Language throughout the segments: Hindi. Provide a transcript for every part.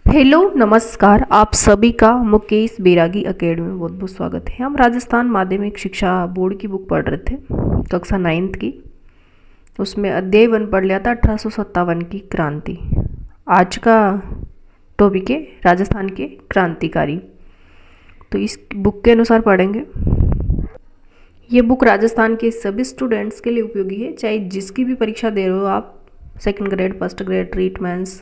हेलो नमस्कार, आप सभी का मुकेश बैरागी एकेडमी में बहुत बहुत स्वागत है। हम राजस्थान माध्यमिक शिक्षा बोर्ड की बुक पढ़ रहे थे, कक्षा 9th की। उसमें अध्याय 1 पढ़ लिया था 1857 की क्रांति। आज का टॉपिक है राजस्थान के क्रांतिकारी। तो इस बुक के अनुसार पढ़ेंगे। ये बुक राजस्थान के सभी स्टूडेंट्स के लिए उपयोगी है, चाहे जिसकी भी परीक्षा दे रहे हो आप, second grade, first grade, treatments,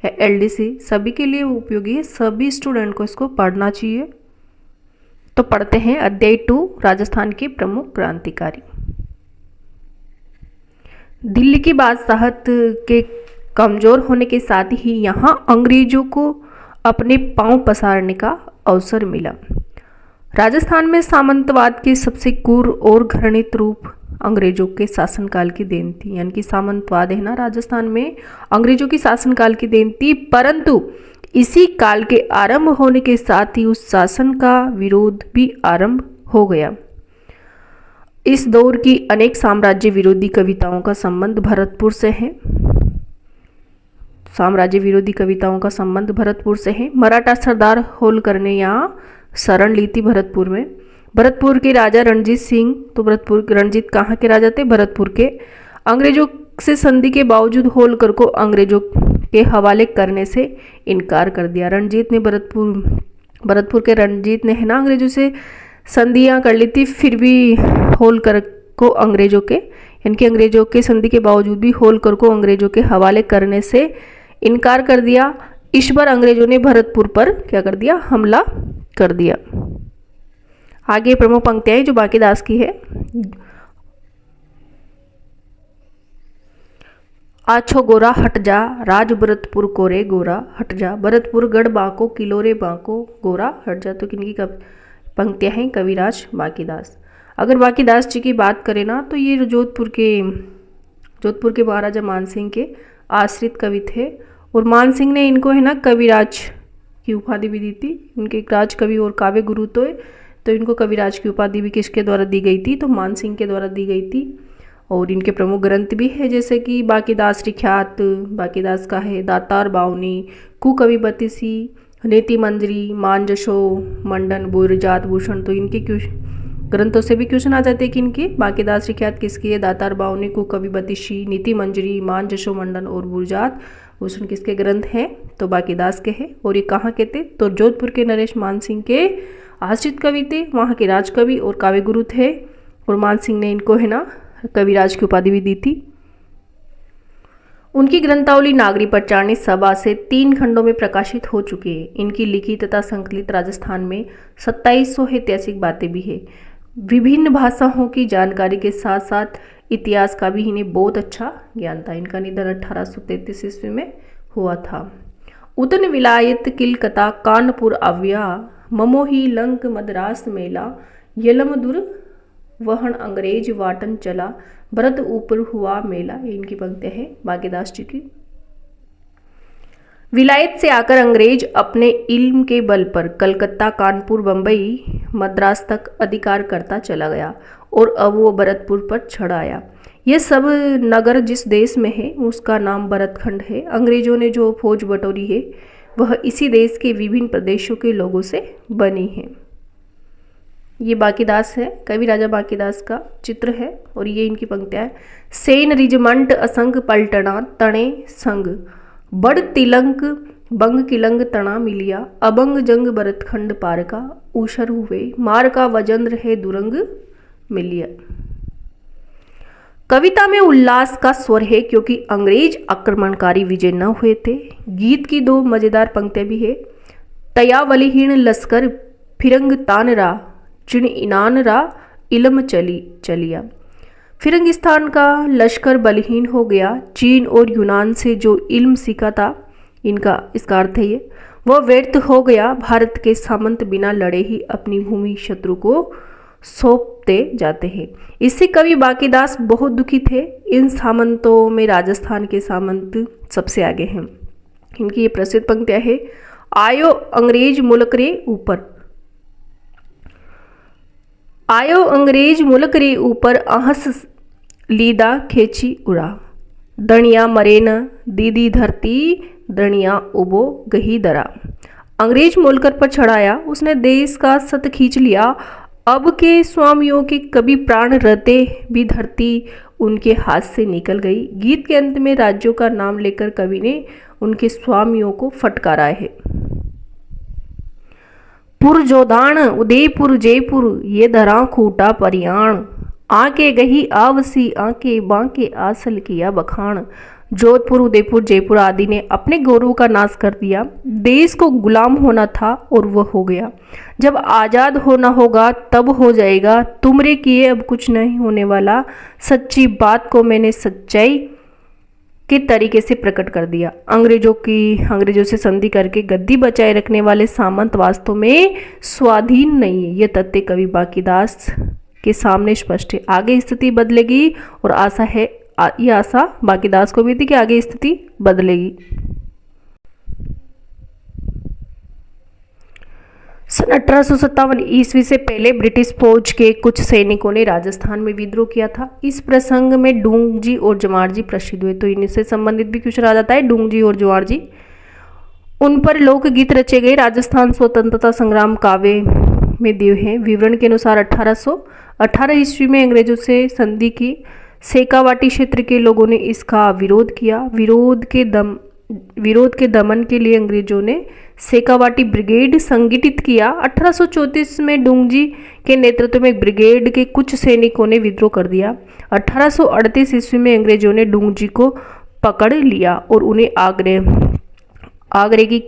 LDC, सभी के लिए उपयोगी है। सभी स्टूडेंट को इसको पढ़ना चाहिए। तो पढ़ते हैं अध्याय 2, राजस्थान के प्रमुख क्रांतिकारी। दिल्ली की बादशाहत के कमजोर होने के साथ ही यहाँ अंग्रेजों को अपने पांव पसारने का अवसर मिला। राजस्थान में सामंतवाद के सबसे क्रूर और घृणित रूप अंग्रेजों के शासनकाल की देन थी। यानी कि सामंतवाद है ना, राजस्थान में अंग्रेजों की शासनकाल की देन थी, परंतु इसी काल के आरंभ होने के साथ ही उस शासन का विरोध भी आरंभ हो गया। इस दौर की अनेक साम्राज्य विरोधी कविताओं का संबंध भरतपुर से है। साम्राज्य विरोधी कविताओं का संबंध भरतपुर से है। मराठा सरदार होलकर ने यहाँ शरण ली थी भरतपुर में। भरतपुर के राजा रणजीत सिंह, तो भरतपुर रणजीत कहाँ के राजा थे? भरतपुर के। अंग्रेजों से संधि के बावजूद होलकर को अंग्रेजों के हवाले करने से इनकार कर दिया। रणजीत ने भरतपुर के रणजीत ने है ना अंग्रेजों से संधियाँ कर ली थी, फिर भी होलकर को अंग्रेजों के, यानी कि अंग्रेजों के संधि के बावजूद भी होलकर को अंग्रेजों के हवाले करने से इनकार कर दिया। इस बार अंग्रेजों ने भरतपुर पर क्या कर दिया? हमला कर दिया। आगे प्रमुख पंक्तियां जो बांकीदास की है। आछो गोरा हट जा, राज भरतपुर कोरे गोरा हट जा, भरतपुर गढ़ बांको किलोरे बांको गोरा हट जा। तो किनकी पंक्तियां हैं? कविराज बांकीदास। अगर बांकीदास जी की बात करें ना, तो ये जोधपुर के महाराजा मानसिंह के आश्रित कवि थे, और मानसिंह ने इनको है ना कविराज की उपाधि भी दी थी। इनके राज कवि और काव्य गुरु तो इनको कविराज की उपाधि भी किसके द्वारा दी गई थी? तो मानसिंह के द्वारा दी गई थी। और इनके प्रमुख ग्रंथ भी है, जैसे कि बांकीदास ख्यात बांकीदास का है, दातार बावनी, कुकवि बतीसी, नीति मंजरी, मानजशो मंडन, बुरजात भूषण। तो इनके ग्रंथों से भी क्वेश्चन आ जाते हैं कि इनकी बांकीदास ख्यात किसकी है? दातार बावनी, कुकवि बतीसी, नीति मंजरी, मानजशो मंडन और बुरजात भूषण किसके ग्रंथ हैं? तो बांकीदास के हैं। और ये कहाँ के थे? तो जोधपुर के नरेश मानसिंह के आश्रित कवि थे, वहाँ के राजकवि और काव्य गुरु थे, और मानसिंह ने इनको है ना कविराज की उपाधि भी दी थी। उनकी ग्रंथावली नागरी पटचारणी सभा से 3 खंडों में प्रकाशित हो चुकी है। इनकी लिखित तथा संकलित राजस्थान में 2700 ऐतिहासिक बातें भी है। विभिन्न भाषाओं की जानकारी के साथ साथ इतिहास का भी इन्हें बहुत अच्छा ज्ञान था। इनका निधन 1833 ईस्वी में हुआ था। उदन विलायत किलकता कानपुर आव्या, ममोही लंक मद्रास मेला, यलमदुर वहन अंग्रेज वाटन चला, भरत ऊपर हुआ मेला। इनकी पंक्तियां हैं बांकीदास जी की। विलायत से आकर अंग्रेज अपने इल्म के बल पर कलकत्ता, कानपुर, बंबई, मद्रास तक अधिकार करता चला गया, और अब वो भरतपुर पर चढ़ आया। ये सब नगर जिस देश में है उसका नाम भरतखंड है। अंग्रेजों ने जो फौज बटोरी है वह इसी देश के विभिन्न प्रदेशों के लोगों से बनी है। ये बांकीदास है, कवि राजा बांकीदास का चित्र है, और ये इनकी पंक्तियां है। सेन रिजमंट असंग पलटना तणे संग, बड़ तिलंक बंग किलंग तना मिलिया, अबंग जंग भरतखंड पार का, ऊषर हुए मार का वजन रहे दुरंग मिलिया। कविता में उल्लास का स्वर है, क्योंकि अंग्रेज आक्रमणकारी विजय न हुए थे। गीत की 2 मजेदार पंक्तियां भी है। तया बलिहीन लश्कर फिरंग तानरा, चिण इनानरा इलम चलिया। फिरंगिस्तान का लश्कर बलहीन हो गया। चीन और यूनान से जो इल्म सीखा था, इसका अर्थ है ये, वह व्यर्थ हो गया। भारत के सामंत बिना लड़े ही अपनी भूमि शत्रु को सौंपते जाते हैं। इससे कवि बांकीदास बहुत दुखी थे। इन सामंतों में राजस्थान के सामंत सबसे आगे हैं। इनकी ये प्रसिद्ध पंक्तियां है। आयो अंग्रेज मुल्क रे ऊपर, आयो अंग्रेज मुल्क रे ऊपर, आहस लीदा खेची उड़ा, दणिया मरे न दीदी धरती दृढ़िया उबो गही दरा। अंग्रेज मोलकर पर चढ़ाया, उसने देश का सत खींच लिया। अब के स्वामियों के कभी प्राण रहते भी धरती उनके हाथ से निकल गई। गीत के अंत में राज्यों का नाम लेकर कवि ने उनके स्वामियों को फटकारा है। पुरजोदान उदयपुर जयपुर ये धरा खूटा परियाण। आके गही आवसी आके बांके आसल किया बखान। जोधपुर उदयपुर जयपुर आदि ने अपने गौरव का नाश कर दिया। देश को गुलाम होना था और वह हो गया। जब आज़ाद होना होगा तब हो जाएगा। तुमरे किए अब कुछ नहीं होने वाला। सच्ची बात को मैंने सच्चाई के तरीके से प्रकट कर दिया। अंग्रेजों से संधि करके गद्दी बचाए रखने वाले सामंत वास्तव में स्वाधीन नहीं है। यह तथ्य कवि बांकीदास के सामने स्पष्ट है। आगे स्थिति बदलेगी और आशा है, ये आशा बांकीदास को भी थी कि आगे स्थिति बदलेगी। सन 1857 ईस्वी से पहले ब्रिटिश फौज के कुछ सैनिकों ने राजस्थान में विद्रोह किया था। इस प्रसंग में डूंगजी और जवारजी प्रसिद्ध हुए। तो इनसे संबंधित भी क्वेश्चन आ जाता है, डूंगजी और जवारजी। उन पर लोकगीत रचे गए। राजस्थान स्वतंत्रता संग्राम काव्य में दिए हैं। विवरण के अनुसार 1818 ईस्वी में अंग्रेजों से संधि की। शेखावाटी क्षेत्र के लोगों ने इसका विरोध किया। विरोध के दमन के लिए अंग्रेजों ने शेखावाटी ब्रिगेड संगठित किया। 1834 में डूंगजी के नेतृत्व में ब्रिगेड के कुछ सैनिकों ने विद्रोह कर दिया। 1838 ईस्वी में अंग्रेजों ने डूंगजी को पकड़ लिया और उन्हें आगरे की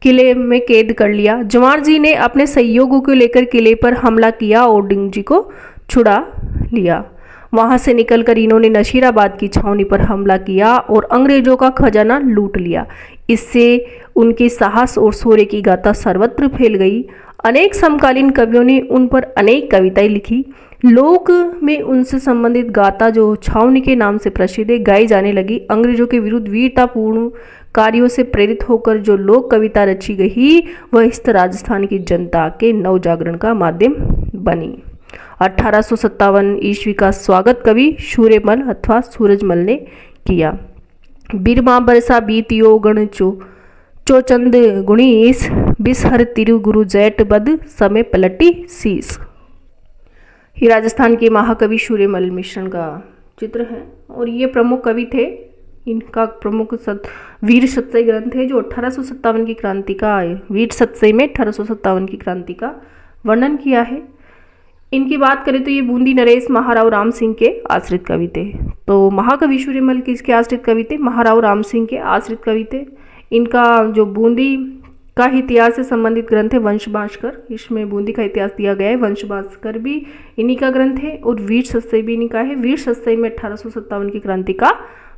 किले में कैद कर लिया। जवारजी ने अपने सहयोगियों को लेकर किले पर हमला किया और डूंगजी को छुड़ा लिया। वहां से निकलकर इन्होंने नशीराबाद की छावनी पर हमला किया और अंग्रेजों का खजाना लूट लिया। इससे उनके साहस और शौर्य की गाथा सर्वत्र फैल गई। अनेक समकालीन कवियों ने उन पर अनेक कविताएं लिखी। लोक में उनसे संबंधित गाथा जो छावनी के नाम से प्रसिद्ध है गाई जाने लगी। अंग्रेजों के विरुद्ध वीरतापूर्ण कार्यों से प्रेरित होकर जो लोक कविता रची गई वह इस राजस्थान की जनता के नव जागरण का माध्यम बनी। 1857 ईस्वी का स्वागत कवि सूर्यमल अथवा सूरजमल ने किया। बिरमा बरसा बीतियो गण चोचंद गुणीस बिसहर तिरु गुरु जैट बद समय पलटी शीस। ये राजस्थान के महाकवि सूर्यमल मिश्रण का चित्र है और ये प्रमुख कवि थे। इनका प्रमुख वीर सत्सई ग्रंथ है जो 1857 की क्रांति का वीर सत्सई में 1857 की क्रांति का वर्णन किया है। इनकी बात करें तो ये बूंदी नरेश महाराव राम सिंह के आश्रित कवि थे। तो महाकवि सूर्यमल किसके आश्रित कवि थे? महाराव राम सिंह के आश्रित कवि थे। इनका जो बूंदी का इतिहास से संबंधित ग्रंथ है वंश भास्कर, इसमें बूंदी का इतिहास दिया गया है। वंश भास्कर भी इन्हीं का ग्रंथ है और वीर सत्सई भी इन्हीं का है। वीर सत्सई में 1857 की क्रांति का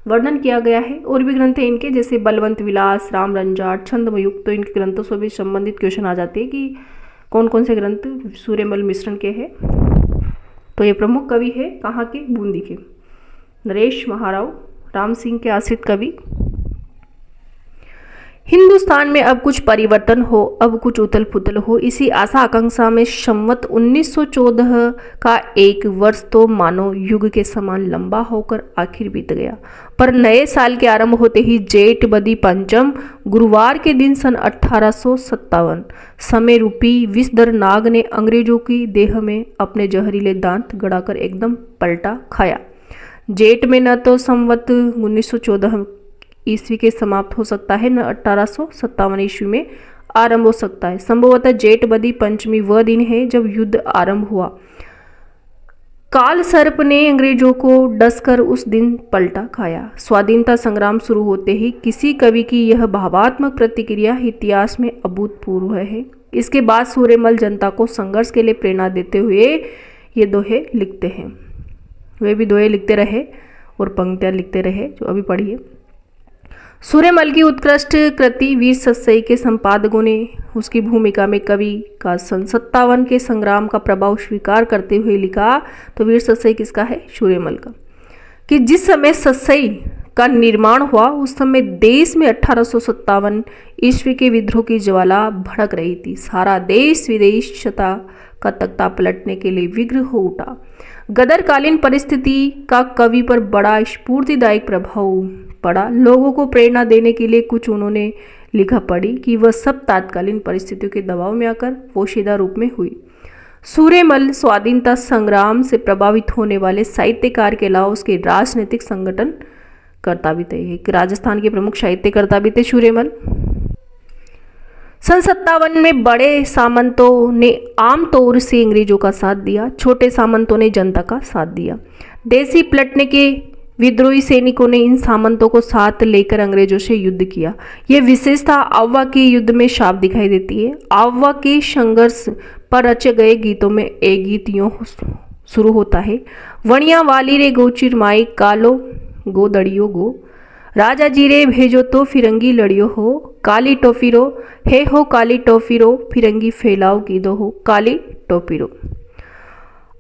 वर्णन किया गया है। और भी ग्रंथ है इनके जैसे बलवंत विलास, राम रंजाट, छंदमयुक्त। तो इनके ग्रंथों से भी संबंधित क्वेश्चन आ जाते हैं कि कौन कौन से ग्रंथ सूर्यमल मिश्रण के हैं। तो ये प्रमुख कवि है कहाँ के? बूंदी के। नरेश महाराव राम सिंह के आश्रित कवि। हिंदुस्तान में अब कुछ परिवर्तन हो, अब कुछ उथल पुथल हो, इसी आशा आकांक्षा में संवत 1914 का एक वर्ष तो मानो युग के समान लंबा होकर आखिर बीत गया। पर नए साल के आरंभ होते ही जेठ बदी पंचम गुरुवार के दिन सन 1857 समय रूपी विषधर नाग ने अंग्रेजों की देह में अपने जहरीले दांत गड़ाकर एकदम पलटा खाया। जेठ में न तो संवत 1914 ईस्वी के समाप्त हो सकता है न 1857 ईस्वी में आरंभ हो सकता है। संभवतः जेठ बदी पंचमी वह दिन है जब युद्ध आरंभ हुआ। काल सर्प ने अंग्रेजों को डसकर उस दिन पलटा खाया। स्वाधीनता संग्राम शुरू होते ही किसी कवि की यह भावात्मक प्रतिक्रिया इतिहास में अभूतपूर्व है। इसके बाद सूर्यमल जनता को संघर्ष के लिए प्रेरणा देते हुए ये दोहे लिखते हैं। वे भी दोहे लिखते रहे और पंक्तियाँ लिखते रहे जो अभी पढ़िए। सूर्यमल की उत्कृष्ट कृति वीर सत्सई के संपादकों ने उसकी भूमिका में कवि का सन 57 के संग्राम का प्रभाव स्वीकार करते हुए लिखा। तो वीर सत्सई किसका है? सूर्यमल का। कि जिस समय सत्सई का निर्माण हुआ उस समय देश में 1857 ईस्वी के विद्रोह की ज्वाला भड़क रही थी। सारा देश विदेशता का तख्ता पलटने के लिए विग्र हो उठा। गदरकालीन परिस्थिति का कवि पर बड़ा स्फूर्तिदायक प्रभाव पढ़ा। लोगों को प्रेरणा देने के लिए कुछ उन्होंने लिखा पढ़ी कि वह सब तात्कालीन परिस्थितियों के दबाव में आकर पोशीदा रूप में हुई। सूर्यमल स्वाधीनता संग्राम से प्रभावित होने वाले साहित्यकार के अलावा उसके राजनीतिक संगठन कर्ता भी थे। एक राजस्थान के प्रमुख साहित्यकर्ता भी थे सूर्यमल। सन 57 में बड़े सामंतों ने आमतौर से अंग्रेजों का साथ दिया, छोटे सामंतों ने जनता का साथ दिया। देसी पलटने के विद्रोही सैनिकों ने इन सामंतों को साथ लेकर अंग्रेजों से युद्ध किया। यह विशेषता आवा के युद्ध में साफ दिखाई देती है। आवा के संघर्ष पर रचे गए गीतों में एक गीत यूं शुरू होता है, वणिया वाली रे गो चिरमाई कालो गो दड़ियो गो, राजा जी रे भेजो तो फिरंगी लड़ियो हो, काली टोफीरो हे हो काली टोफीरो, फिरंगी फैलाओ गीदो हो काली टोफीरो।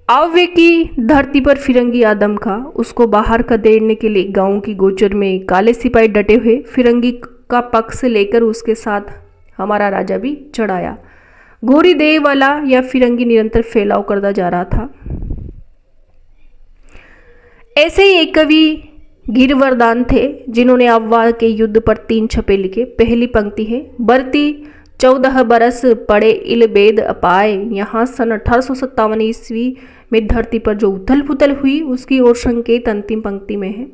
आवे की धरती पर फिरंगी आदम खा, उसको बाहर खदेड़ने के लिए गांव की गोचर में काले सिपाही डटे हुए। फिरंगी का पक्ष लेकर उसके साथ हमारा राजा भी चढ़ाया। घोरी देह वाला या फिरंगी निरंतर फैलाव करता जा रहा था। ऐसे ही एक कवि गिरवर्धन थे जिन्होंने अव्वा के युद्ध पर 3 छपे लिखे। पहली पंक्ति है, बरती 14 बरस पड़े इल बेद अपाए। यहाँ सन 1857 ईस्वी में धरती पर जो उथल पुथल हुई उसकी ओर संकेत अंतिम पंक्ति में है।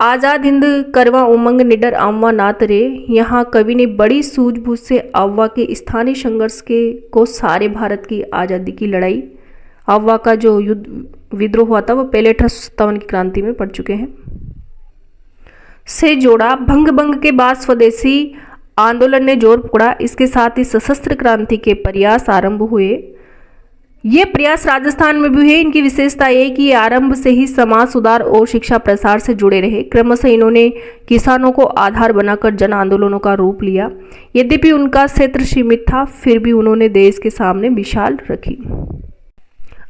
आज़ाद हिंद करवा उमंग निडर अव्वा नात रे। यहाँ कवि ने बड़ी सूझबूझ से अव्वा के स्थानीय संघर्ष को सारे भारत की आज़ादी की लड़ाई, अव्वा का जो युद्ध विद्रोह हुआ था वो पहले 1857 की क्रांति में पढ़ चुके हैं, से जोड़ा। भंग भंग के बाद स्वदेशी आंदोलन ने जोर पकड़ा। इसके साथ ही सशस्त्र क्रांति के प्रयास आरंभ हुए। ये प्रयास राजस्थान में भी हुए। इनकी विशेषता ये कि आरंभ से ही समाज सुधार और शिक्षा प्रसार से जुड़े रहे। क्रमशः इन्होंने किसानों को आधार बनाकर जन आंदोलनों का रूप लिया। यद्यपि उनका क्षेत्र सीमित था, फिर भी उन्होंने देश के सामने मिसाल रखी।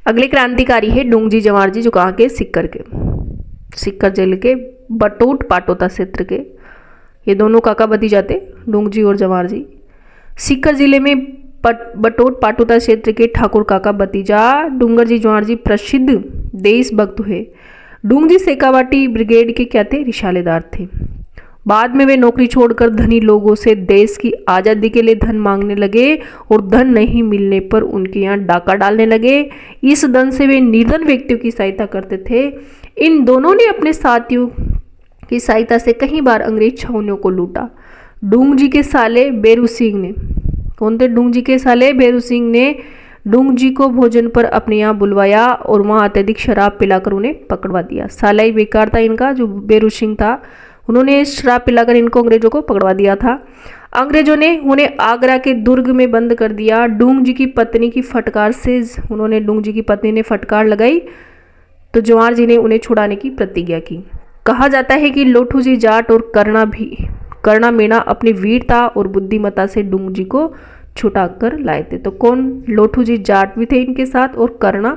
अगले क्रांतिकारी है डूंगजी जवाहर जी, जो कहाँ के सिक्कर जिले के बटोट पाटोदा क्षेत्र के। ये दोनों काका भतीजा थे, डूंगजी और जवाहर जी। सिक्कर जिले में बटोट पाटोदा क्षेत्र के ठाकुर काका भतीजा डूंगर जी जवाहर जी प्रसिद्ध देशभक्त हुए। डूंगजी शेखावाटी ब्रिगेड के क्या थे, रिसालेदार थे। बाद में वे नौकरी छोड़कर धनी लोगों से देश की आज़ादी के लिए धन मांगने लगे और धन नहीं मिलने पर उनके यहाँ डाका डालने लगे। इस धन से वे निर्धन व्यक्तियों की सहायता करते थे। इन दोनों ने अपने साथियों की सहायता से कई बार अंग्रेज छावनियों को लूटा। डूंगजी के साले बेरू सिंह ने, कौन थे डूंगजी के साले, बेरू सिंह ने डूंगजी को भोजन पर अपने यहाँ बुलवाया और वहाँ अत्यधिक शराब पिलाकर उन्हें पकड़वा दिया। साला ही बेकार था इनका, जो बेरू सिंह था, उन्होंने शराब पिलाकर इनको अंग्रेजों को पकड़वा दिया था। अंग्रेजों ने उन्हें आगरा के दुर्ग में बंद कर दिया। डूंगजी की पत्नी की फटकार से डूंगजी की पत्नी ने फटकार लगाई तो जवाहर जी ने उन्हें छुड़ाने की प्रतिज्ञा की। कहा जाता है कि लोठू जी जाट और कर्णा मीणा अपनी वीरता और बुद्धिमत्ता से डूंगजी को छुटा कर लाए थे। तो कौन, लोठू जी जाट भी थे इनके साथ और कर्णा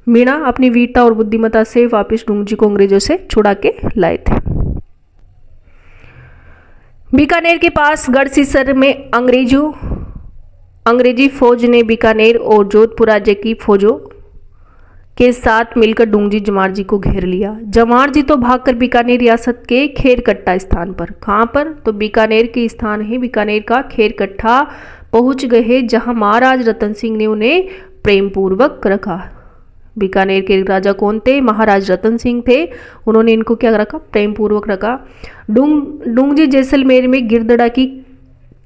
मीणा अपनी वीरता और बुद्धिमत्ता से वापस डूंगजी को अंग्रेजों से छुड़ा के लाए थे। बीकानेर के पास गढ़सीसर में अंग्रेजी फौज ने बीकानेर और जोधपुर राज्य की फौजों के साथ मिलकर डूंगजी जवाहर जी को घेर लिया। जवाहर जी तो भागकर बीकानेर रियासत के खेरकट्टा स्थान पर, कहाँ पर, तो बीकानेर के स्थान है बीकानेर का खेरकट्टा पहुंच गए, जहां महाराज रतन सिंह ने उन्हें प्रेम पूर्वक रखा। बीकानेर के राजा कौन थे, महाराज रतन सिंह थे। उन्होंने इनको क्या रखा, प्रेम पूर्वक रखा। डूंगजी जैसलमेर में गिरदड़ा की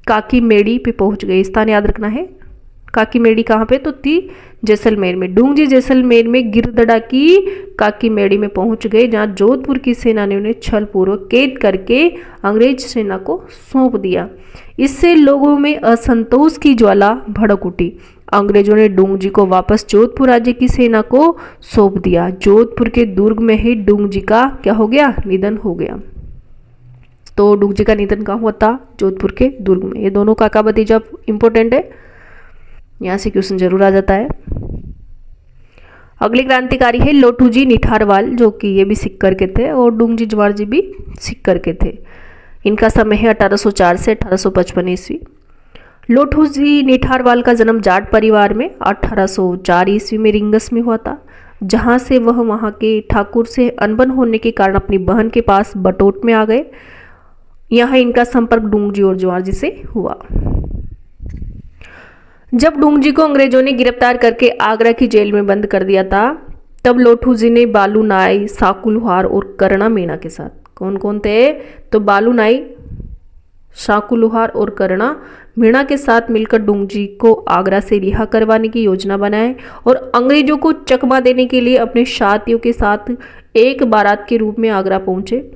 काकी मेड़ी पे पहुंच गए। स्थान याद रखना है, काकी मेड़ी कहाँ पे, तो थी जैसलमेर में। डूंगजी जैसलमेर में गिरदड़ा की काकी मेड़ी में पहुंच गए, जहां जोधपुर की सेना ने उन्हें छल पूर्वक कैद करके अंग्रेज सेना को सौंप दिया। इससे लोगों में असंतोष की ज्वाला भड़क उठी। अंग्रेजों ने डूंगजी को वापस जोधपुर राज्य की सेना को सौंप दिया। जोधपुर के दुर्ग में ही डूंगजी का क्या हो गया, निधन हो गया। तो डूंगजी का निधन कहाँ हुआ था, जोधपुर के दुर्ग में। ये दोनों काका भतीजा इंपॉर्टेंट है, यहाँ से क्वेश्चन जरूर आ जाता है। अगले क्रांतिकारी है लोठू जी निठारवाल, जो कि ये भी सिक्कर के थे और डूंगजी जवाहर जी भी सिक्कर के थे। इनका समय है 1804 से 1855 ईस्वी। लोठू जी निठारवाल का जन्म जाट परिवार में 1804 ईस्वी में रिंगस में हुआ था। जहाँ से वह वहाँ के ठाकुर से अनबन होने के कारण अपनी बहन के पास बटोट में आ गए। यहाँ इनका संपर्क डूंगजी और जवारजी से हुआ। जब डूंगजी को अंग्रेजों ने गिरफ्तार करके आगरा की जेल में बंद कर दिया था, तब लोठू जी ने बालू नाई, साकू लोहार और करणा मीणा के साथ, कौन कौन थे, तो बालू नाई, साकू लोहार और करणा मीणा के साथ मिलकर डूंगजी को आगरा से रिहा करवाने की योजना बनाए और अंग्रेजों को चकमा देने के लिए अपने साथियों के साथ एक बारात के रूप में आगरा पहुंचे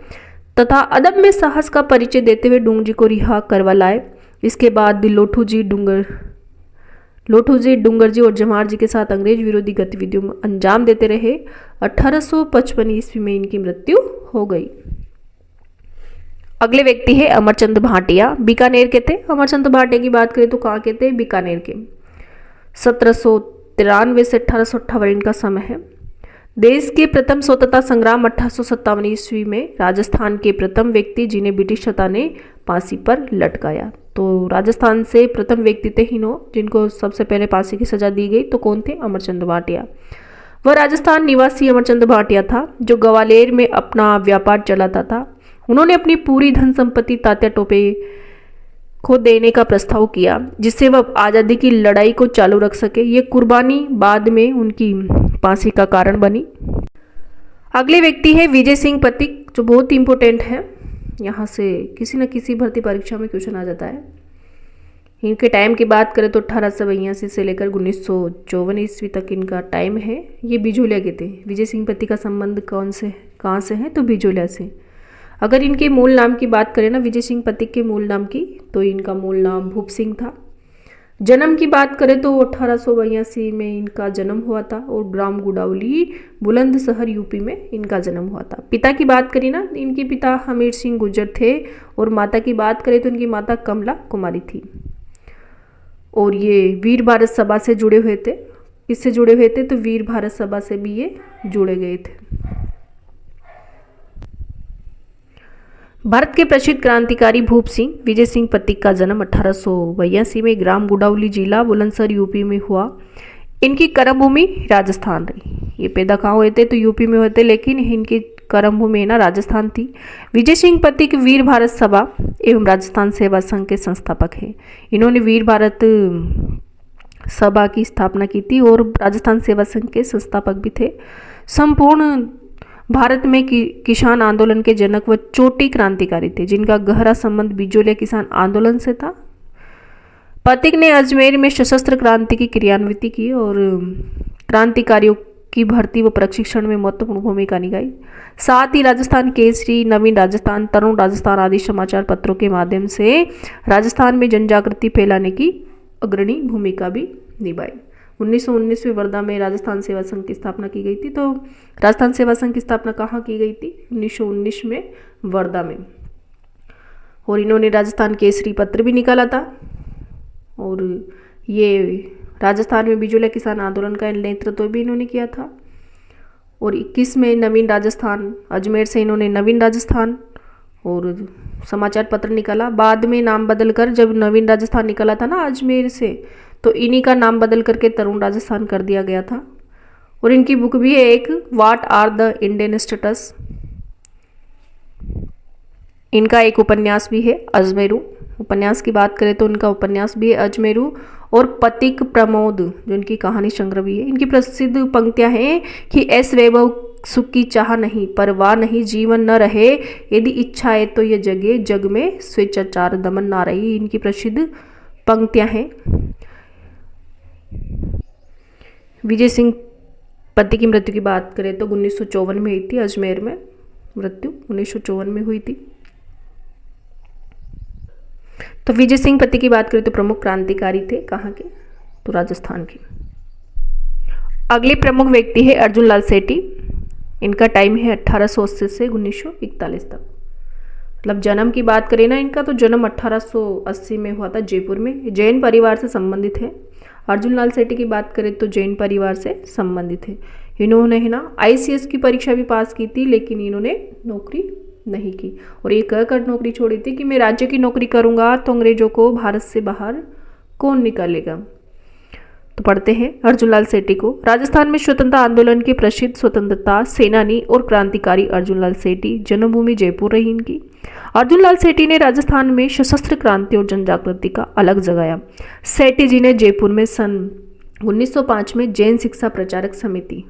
तथा अदम्य साहस का परिचय देते हुए डूंगजी को रिहा करवा लाए। इसके बाद लोठू जी डूंगरजी और जमार के साथ अंग्रेज विरोधी गतिविधियों में अंजाम देते रहे। 1855 ईस्वी में इनकी मृत्यु हो गई। अगले व्यक्ति है अमरचंद भाटिया, बीकानेर के थे। अमरचंद भाटिया की बात करें तो कहाँ के थे, बीकानेर के। 1793 से 1858 इनका समय है। देश के प्रथम स्वतंत्रता संग्राम 1857 ईस्वी में राजस्थान के प्रथम व्यक्ति जिन्हें ब्रिटिश सत्ता ने फांसी पर लटकाया। तो राजस्थान से प्रथम व्यक्ति थे जिनको सबसे पहले फांसी की सजा दी गई। तो कौन थे, अमरचंद भाटिया। वह राजस्थान निवासी अमरचंद भाटिया था जो ग्वालियर में अपना व्यापार चलाता था। उन्होंने अपनी पूरी धन संपत्ति तात्या टोपे को देने का प्रस्ताव किया जिससे वह आज़ादी की लड़ाई को चालू रख सके। ये कुर्बानी बाद में उनकी फांसी का कारण बनी। अगले व्यक्ति है विजय सिंह पथिक, जो बहुत इंपॉर्टेंट है। यहाँ से किसी न किसी भर्ती परीक्षा में क्वेश्चन आ जाता है। इनके टाइम की बात करें तो 1882 से लेकर 1954 ईस्वी तक इनका टाइम है। ये बिजोलिया के थे। विजय सिंह पथिक का संबंध कहाँ से है, तो बिजोलिया से। अगर इनके मूल नाम की बात करें ना, विजय सिंह पथिक के मूल नाम की, तो इनका मूल नाम भूप सिंह था। जन्म की बात करें तो 1882 में इनका जन्म हुआ था और ग्राम गुडावली बुलंदशहर यूपी में इनका जन्म हुआ था। पिता की बात करें ना, इनके पिता हमीर सिंह गुर्जर थे और माता की बात करें तो इनकी माता कमला कुमारी थी। और ये वीर भारत सभा से जुड़े हुए थे। किससे जुड़े हुए थे, तो वीर भारत सभा से भी ये जुड़े गए थे। भारत के प्रसिद्ध क्रांतिकारी भूप सिंह विजय सिंह पथिक का जन्म 1882 में ग्राम गुडावली जिला बुलंदशहर यूपी में हुआ। इनकी कर्मभूमि राजस्थान रही। ये पैदा कहाँ हुए थे, तो यूपी में हुए थे, लेकिन इनकी कर्मभूमि ना राजस्थान थी। विजय सिंह पथिक वीर भारत सभा एवं राजस्थान सेवा संघ के संस्थापक हैं। इन्होंने वीर भारत सभा की स्थापना की थी और राजस्थान सेवा संघ के संस्थापक भी थे। संपूर्ण भारत में किसान आंदोलन के जनक व चोटी क्रांतिकारी थे जिनका गहरा संबंध बिजोलिया किसान आंदोलन से था। पथिक ने अजमेर में सशस्त्र क्रांति की क्रियान्विति की और क्रांतिकारियों की भर्ती व प्रशिक्षण में महत्वपूर्ण भूमिका निभाई। साथ ही राजस्थान केसरी, नवीन राजस्थान, तरुण राजस्थान आदि समाचार पत्रों के माध्यम से राजस्थान में जनजागृति फैलाने की अग्रणी भूमिका भी निभाई। 1919 में वर्धा में राजस्थान सेवा संघ की स्थापना की गई थी। तो राजस्थान सेवा संघ की स्थापना कहाँ की गई थी, 1919 में वर्धा में। और इन्होंने राजस्थान केसरी पत्र भी निकाला था। और ये राजस्थान में बिजोलिया किसान आंदोलन का नेतृत्व भी इन्होंने किया था। और 21 में नवीन राजस्थान, अजमेर से इन्होंने नवीन राजस्थान और समाचार पत्र निकाला। बाद में नाम बदलकर जब नवीन राजस्थान निकाला था ना अजमेर से, तो इन्हीं का नाम बदल करके तरुण राजस्थान कर दिया गया था। और इनकी बुक भी है एक, what are the Indian status. इनका एक उपन्यास भी है अजमेरू। उपन्यास की बात करें तो इनका उपन्यास भी है अजमेरू। और पथिक प्रमोद जो इनकी कहानी संग्रह भी है। इनकी प्रसिद्ध पंक्तियां हैं कि ऐस वैभव सुख की चाह नहीं, परवाह नहीं, जीवन न रहे, यदि इच्छा है तो ये जगे, जग में स्वेच्छाचार दमन ना रही। इनकी प्रसिद्ध पंक्तियां हैं। विजय सिंह पथिक की मृत्यु की बात करें तो 1954 में हुई थी। अजमेर में मृत्यु 1954 में हुई थी। तो विजय सिंह पथिक की बात करें तो प्रमुख क्रांतिकारी थे। कहाँ के, तो राजस्थान के। अगले प्रमुख व्यक्ति है अर्जुन लाल सेठी। इनका टाइम है 1880 से 1941 तक। मतलब जन्म की बात करें ना इनका, तो जन्म 1880 में हुआ था जयपुर में। जैन परिवार से संबंधित है। अर्जुन लाल सेठी की बात करें तो जैन परिवार से संबंधित है। इन्होंने है ना ICS की परीक्षा भी पास की थी, लेकिन इन्होंने नौकरी नहीं की और ये कहकर नौकरी छोड़ी थी कि मैं राज्य की नौकरी करूंगा तो अंग्रेजों को भारत से बाहर कौन निकालेगा। तो पढ़ते हैं अर्जुन लाल सेठी को। राजस्थान में स्वतंत्रता आंदोलन के प्रसिद्ध स्वतंत्रता सेनानी और क्रांतिकारी अर्जुन लाल सेठी, जन्मभूमि जयपुर रही इनकी। अर्जुन लाल सेठी ने राजस्थान में सशस्त्र क्रांति और जन जागृति का अलग जगाया। सेठी जी ने जयपुर में सन 1905 में जैन शिक्षा प्रचारक समिति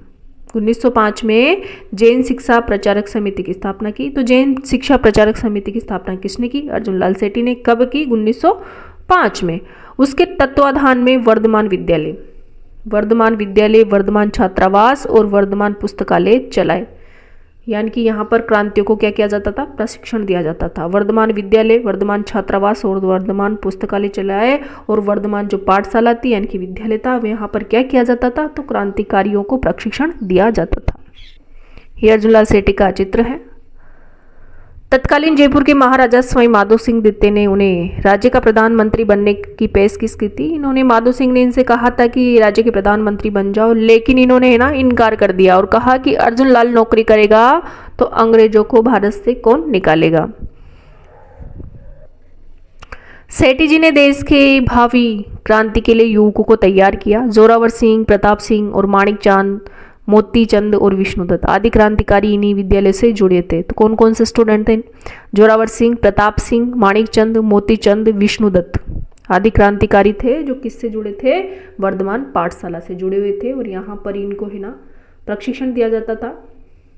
1905 में जैन शिक्षा प्रचारक समिति की स्थापना की। तो जैन शिक्षा प्रचारक समिति की स्थापना किसने की? अर्जुन लाल सेठी ने। कब की? 1905 में। उसके तत्वाधान में वर्धमान विद्यालय, वर्धमान छात्रावास और वर्धमान पुस्तकालय चलाए। यानी कि यहाँ पर क्रांतियों को क्या किया जाता था? प्रशिक्षण दिया जाता था। वर्धमान विद्यालय, वर्धमान छात्रावास और वर्धमान पुस्तकालय चलाए। और वर्धमान जो पाठशाला थी यानी कि विद्यालय था, यहाँ पर क्या किया जाता था? तो क्रांतिकारियों को प्रशिक्षण दिया जाता था। ये अर्जुन लाल सेठी का चित्र है। तत्कालीन जयपुर के महाराजा स्वामी माधो सिंह द्वितीय ने उन्हें राज्य का प्रधानमंत्री बनने की पेशकश की थी। इन्होंने माधो सिंह ने इनसे कहा था कि राज्य के प्रधानमंत्री बन जाओ, लेकिन इन्होंने ना इनकार कर दिया और कहा कि अर्जुन लाल नौकरी करेगा तो अंग्रेजों को भारत से कौन निकालेगा। सेठी जी ने देश के भावी क्रांति के लिए युवकों को तैयार किया। जोरावर सिंह, प्रताप सिंह और माणिक चांद, मोती चंद और विष्णुदत्त आदि क्रांतिकारी इन्हीं विद्यालय से जुड़े थे। तो कौन कौन से स्टूडेंट थे? जोरावर सिंह, प्रताप सिंह, माणिक चंद, मोती चंद, विष्णुदत्त आदि क्रांतिकारी थे जो किससे जुड़े थे? वर्धमान पाठशाला से जुड़े हुए थे। और यहाँ पर इनको है ना प्रशिक्षण दिया जाता था।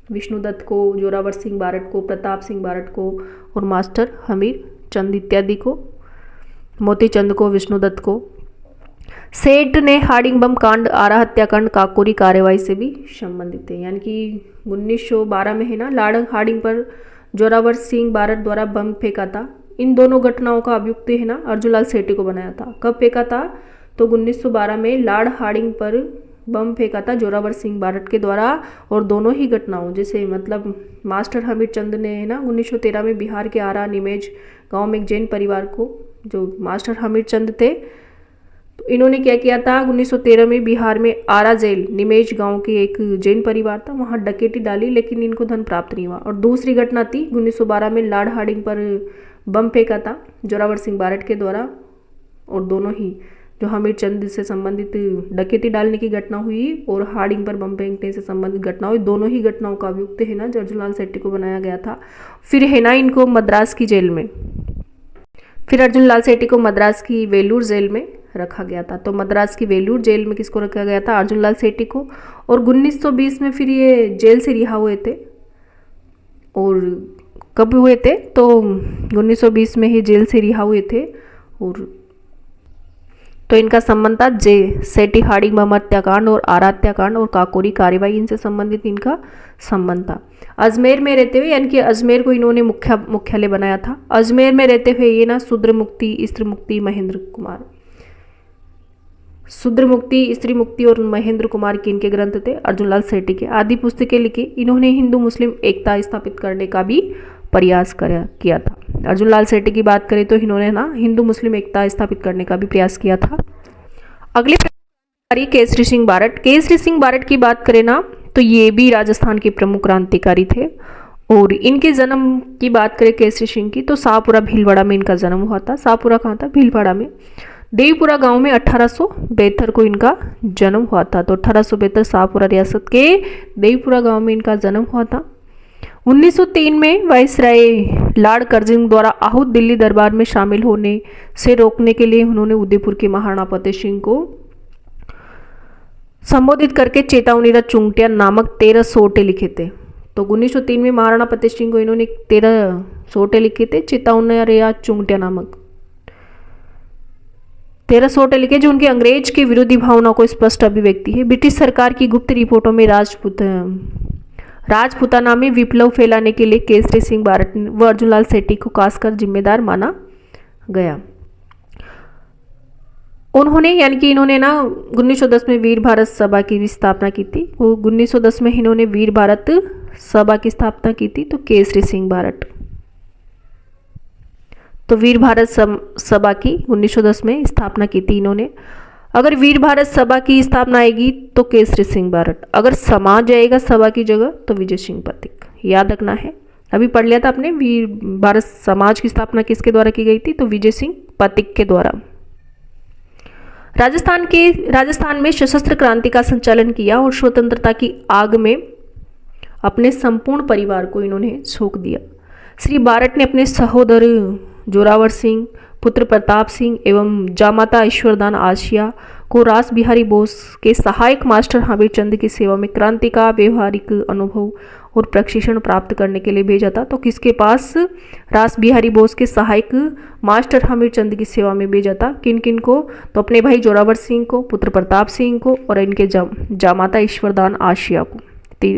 विष्णुदत्त को, जोरावर सिंह बारट को, प्रताप सिंह बारट को और मास्टर हमीर चंद इत्यादि को, मोती चंद को, विष्णुदत्त को। सेठ ने हार्डिंग बम कांड, आरा हत्याकांड, काकोरी कार्यवाही से भी संबंधित है। यानी कि 1912 में है ना लॉर्ड हार्डिंग पर जोरावर सिंह बारट द्वारा बम फेंका था। इन दोनों घटनाओं का अभियुक्त है ना अर्जुन लाल सेठी को बनाया था। कब फेंका था? तो 1912 में लॉर्ड हार्डिंग पर बम फेंका था जोरावर सिंह बारट के द्वारा। और दोनों ही घटनाओं जैसे मतलब मास्टर हमीर चंद ने है ना 1913 में बिहार के आरा निमेज गाँव में एक जैन परिवार को, जो मास्टर हमीर चंद थे, तो इन्होंने क्या किया था? 1913 में बिहार में आरा जेल निमेज गांव के एक जैन परिवार था, वहां डकैती डाली, लेकिन इनको धन प्राप्त नहीं हुआ। और दूसरी घटना थी 1912 में लॉर्ड हार्डिंग पर बम फेंका था जोरावर सिंह बारट के द्वारा। और दोनों ही जो हमीर चंद से संबंधित डकैती डालने की घटना हुई और हार्डिंग पर बम फेंकने से संबंधित घटना हुई, दोनों ही घटनाओं का अभियुक्त है ना अर्जुन लाल सेठी को बनाया गया था। फिर है ना इनको मद्रास की जेल में, फिर अर्जुन लाल सेठी को मद्रास की वेलूर जेल में रखा गया था। तो मद्रास की वेलूर जेल में किसको रखा गया था? अर्जुन लाल सेठी को। और 1920 में फिर ये जेल से रिहा हुए थे। और कब हुए थे? तो 1920 में ही जेल से रिहा हुए थे। और तो इनका संबंध था सेठी हार्डिंग बम हत्याकांड और आरा हत्याकांड और काकोरी कार्यवाही, इनसे संबंधित इनका संबंध था। अजमेर में रहते हुए, यानी कि अजमेर को इन्होंने मुख्यालय बनाया था। अजमेर में रहते हुए ये ना शूद्र मुक्ति, स्त्री मुक्ति, महेंद्र कुमार, शूद्र मुक्ति, स्त्री मुक्ति और महेंद्र कुमार के इनके ग्रंथ थे। अर्जुन लाल सेठी के आदि पुस्तकें लिखी। इन्होंने हिंदू मुस्लिम एकता स्थापित करने का भी प्रयास किया था। अर्जुन लाल सेठी की बात करें तो इन्होंने ना हिंदू मुस्लिम एकता स्थापित करने का भी प्रयास किया था। अगले केसरी सिंह बारट। केसरी सिंह बारट की बात करें ना तो ये भी राजस्थान के प्रमुख क्रांतिकारी थे। और इनके जन्म की बात करें केसरी सिंह की तो शाहपुरा भीलवाड़ा में इनका जन्म हुआ था। शाहपुरा कहाँ था? भीलवाड़ा में। देवीपुरा गांव में 1872 को इनका जन्म हुआ था। तो 1872 शाहपुरा रियासत के देवीपुरा गांव में इनका जन्म हुआ था। 1903 में वायसराय लॉर्ड कर्जन द्वारा आहूत दिल्ली दरबार में शामिल होने से रोकने के लिए उन्होंने उदयपुर के महाराणा फतेह सिंह को संबोधित करके चेतावनीरत चुंगटिया नामक 13 सोटे लिखे थे। तो 1903 में महाराणा फतेह सिंह को इन्होंने 13 सोटे लिखे थे, चेतावनी चुंगटिया नामक 13 सोटे लिखे, जो उनके अंग्रेज के विरोधी भावनाओं को स्पष्ट अभिव्यक्ति है। ब्रिटिश सरकार की गुप्त रिपोर्टों में राजपूताना में विप्लव फैलाने के लिए केसरी सिंह बारट व अर्जुन लाल सेठी को खासकर जिम्मेदार माना गया। उन्होंने यानी कि इन्होंने ना 1910 में वीर भारत सभा की भी स्थापना की थी। वो 1910 में इन्होंने वीर भारत सभा की स्थापना की थी। तो केसरी सिंह बारट, तो वीर भारत सभा की 1910 में स्थापना की थी इन्होंने। अगर वीर भारत सभा की स्थापना आएगी तो केसरी सिंह बारट, अगर समाज आएगा सभा की जगह तो विजय सिंह पथिक, याद रखना है। अभी पढ़ लिया था आपने, वीर भारत समाज की स्थापना किसके द्वारा की गई थी? तो विजय सिंह पथिक के द्वारा। राजस्थान में सशस्त्र क्रांति का संचालन किया और स्वतंत्रता की आग में अपने संपूर्ण परिवार को इन्होंने झोंक दिया। श्री बारट ने अपने सहोदर जोरावर सिंह, पुत्र प्रताप सिंह एवं जामाता ईश्वरदान आशिया को रास बिहारी बोस के सहायक मास्टर हमीर चंद की सेवा में क्रांति का व्यवहारिक अनुभव और प्रशिक्षण प्राप्त करने के लिए भेजा था। तो किसके पास? रास बिहारी बोस के सहायक मास्टर हमीर चंद की सेवा में भेजा था। किन किन को? तो अपने भाई जोरावर सिंह को, पुत्र प्रताप सिंह को और इनके जामाता ईश्वरदान आशिया को।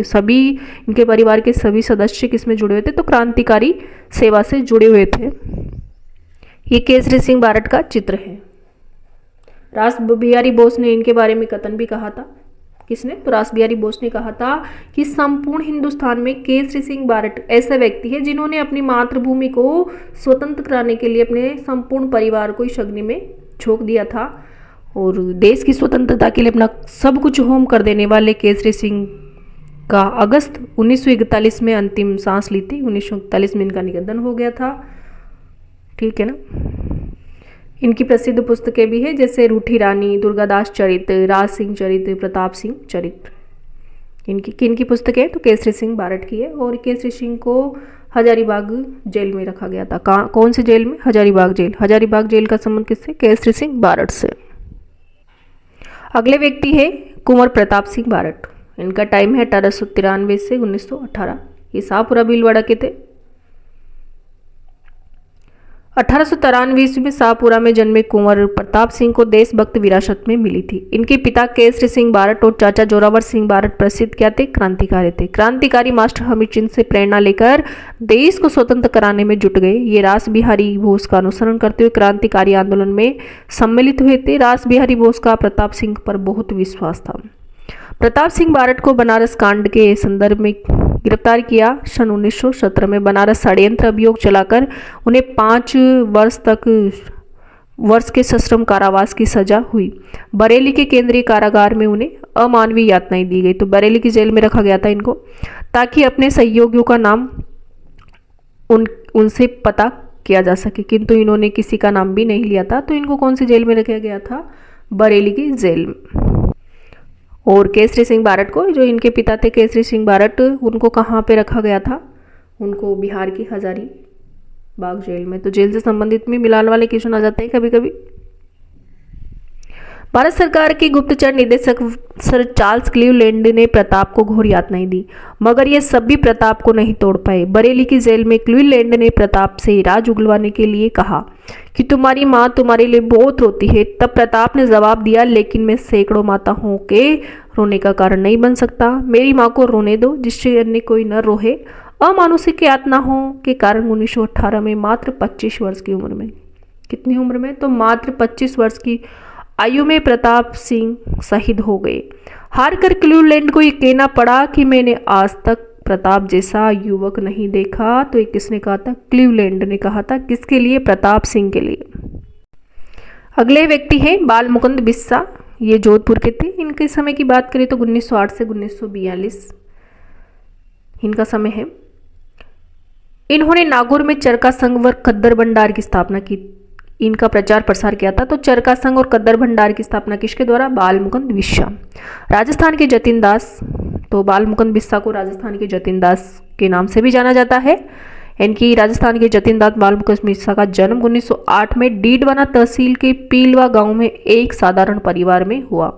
सभी इनके परिवार के सभी सदस्य किसमें जुड़े हुए थे? तो क्रांतिकारी सेवा से जुड़े हुए थे। ये केसरी सिंह बारट का चित्र है। रास बिहारी बोस ने इनके बारे में कथन भी कहा था। किसने? तो रास बिहारी बोस ने कहा था कि संपूर्ण हिंदुस्तान में केसरी सिंह बारट ऐसा व्यक्ति है जिन्होंने अपनी मातृभूमि को स्वतंत्र कराने के लिए अपने संपूर्ण परिवार को इस अग्नि में झोंक दिया था और देश की स्वतंत्रता के लिए अपना सब कुछ होम कर देने वाले केसरी सिंह का अगस्त 1941 में अंतिम सांस ली थी। 1941 में इनका निधन हो गया था। ठीक है ना। इनकी प्रसिद्ध पुस्तकें भी है जैसे रूठी रानी, दुर्गादास चरित, राज सिंह चरित, प्रताप सिंह चरित। इनकी किन की पुस्तकें? तो केसरी सिंह बारट की है। और केसरी सिंह को हजारीबाग जेल में रखा गया था। कौन से जेल में? हजारीबाग जेल। हजारीबाग जेल का संबंध किससे? केसरी सिंह बारट से। अगले व्यक्ति है कुंवर प्रताप सिंह बारट। इनका टाइम है 1893 से 1918। ये शाहपुरा भीलवाड़ा के थे। 1893 ईस्वी में शाहपुरा में जन्मे कुंवर प्रताप सिंह को देशभक्त विरासत में मिली थी। इनके पिता केसरी सिंह बारट और चाचा जोरावर सिंह बारट प्रसिद्ध क्या थे? क्रांतिकारी थे। क्रांतिकारी मास्टर हमीर चंद से प्रेरणा लेकर देश को स्वतंत्र कराने में जुट गए। ये रास बिहारी बोस का अनुसरण करते हुए क्रांतिकारी आंदोलन में सम्मिलित हुए थे। रास बिहारी बोस का प्रताप सिंह पर बहुत विश्वास था। प्रताप सिंह बारट को बनारस कांड के संदर्भ में गिरफ्तार किया। सन 1917 में बनारस षड्यंत्र अभियोग चलाकर उन्हें 5 वर्ष के सश्रम कारावास की सजा हुई। बरेली के केंद्रीय कारागार में उन्हें अमानवीय यातनाएं दी गई। तो बरेली की जेल में रखा गया था इनको, ताकि अपने सहयोगियों का नाम उनसे पता किया जा सके, किंतु इन्होंने किसी का नाम भी नहीं लिया था। तो इनको कौन सी जेल में रखा गया था? बरेली की जेल में। और केसरी सिंह बारट को, जो इनके पिता थे केसरी सिंह बारट, उनको कहाँ पे रखा गया था? उनको बिहार की हजारीबाग जेल में। तो जेल से संबंधित में मिलान वाले क्वेश्चन आ जाते हैं कभी कभी। भारत सरकार के गुप्तचर निदेशक सर चार्ल्स क्लीवलैंड ने प्रताप को घोर यातनाएं दी, मगर ये सभी प्रताप को नहीं तोड़ पाए। बरेली की जेल में क्लीवलैंड ने प्रताप से राज उगलवाने के लिए कहा कि तुम्हारी माँ तुम्हारे लिए बहुत रोती है। तब प्रताप ने जवाब दिया, लेकिन मैं सैकड़ों माताओं के रोने का कारण नहीं बन सकता। मेरी माँ को रोने दो, जिससे अन्य कोई न रोहे। अमानुषिक यातनाओं के कारण 1918 में मात्र 25 वर्ष की उम्र में, कितनी उम्र में? तो मात्र 25 वर्ष की आयु में प्रताप सिंह शहीद हो गए। हार कर क्लीवलैंड को ये कहना पड़ा कि मैंने आज तक प्रताप जैसा युवक नहीं देखा। तो ये किसने कहा था? क्लीवलैंड ने कहा था। किसके लिए? प्रताप सिंह के लिए। अगले व्यक्ति हैं बाल मुकुंद बिस्सा। ये जोधपुर के थे। इनके समय की बात करें तो 1908 से 1942 इनका समय है। इन्होंने नागौर में चरखा संघ व कद्दर भंडार की स्थापना की। इनका प्रचार प्रसार किया था। तो चरखा संघ और कद्दर भंडार की स्थापना किसके द्वारा? बाल मुकुंद बिस्सा। राजस्थान के जतिन दास। तो बाल मुकुंद बिस्सा को राजस्थान के जतिन दास के नाम से भी जाना जाता है। इनकी राजस्थान के जतिन दास बाल मुकुंद बिस्सा का जन्म 1908 में डीडवाना तहसील के पीलवा गांव में एक साधारण परिवार में हुआ।